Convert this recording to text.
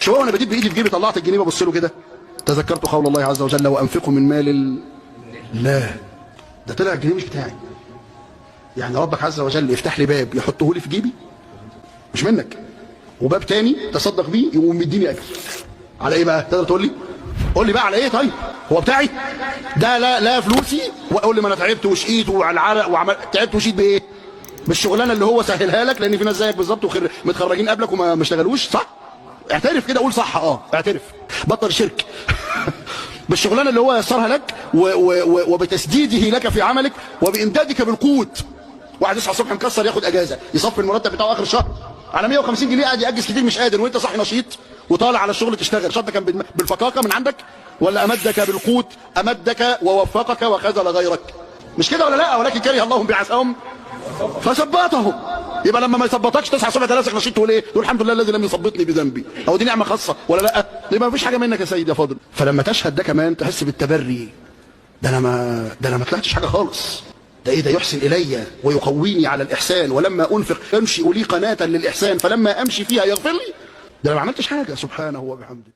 شويه وانا بديت بايدي في جيبي طلعت الجنيه ببص له كده، تذكرت قول الله عز وجل وانفقوا من مال الله. ده طلع الجنيه مش بتاعي. يعني ربك عز وجل يفتح لي باب يحطه لي في جيبي مش منك، وباب تاني تصدق بيه يقوم مديني اجر. على ايه بقى؟ تقدر تقول لي؟ قول لي بقى على ايه؟ طيب هو بتاعي ده؟ لا فلوسي. وقول لي ما انا تعبت وشقيت وعلى العرق وعملت. تعبت وشقيت بايه؟ بالشغلانه اللي هو سهلها لك، لان في ناس زيك بالظبط متخرجين قبلك وما اشتغلوش، صح؟ اعترف كده، قول صح. اعترف، بطل شرك. بالشغلانه اللي هو يسرها لك وبتسديده لك في عملك وبامدادك بالقوت. واحد يصحى الصبح مكسر ياخد اجازه يصفي المرتب بتاعه اخر الشهر على 150 جنيه، قاعد ياجز كتير مش قادر، وانت صاحي نشيط وطالع على الشغل تشتغل. شرط كان بالفكاكه من عندك ولا امدك بالقوت؟ امدك ووفقك وخذل غيرك، مش كده ولا لا؟ ولكن كره الله بعثهم فثبتهم. يبقى لما ما يثبتكش تصحى الصبح تلاقيك نشيط تقول ايه؟ تقول الحمد لله الذي لم يثبطني بذنبي. او دي نعمه خاصه ولا لا؟ يبقى ما فيش حاجه منك يا سيدي يا فاضل. فلما تشهد ده كمان تحس بالتبري. ده انا ما طلعتش حاجه خالص. ده ايه ده؟ يحسن الي ويقويني على الاحسان، ولما انفق انشئ لي قناه للاحسان فلما امشي فيها يغفر لي. ده انا ما عملتش حاجه، سبحانه وبحمده.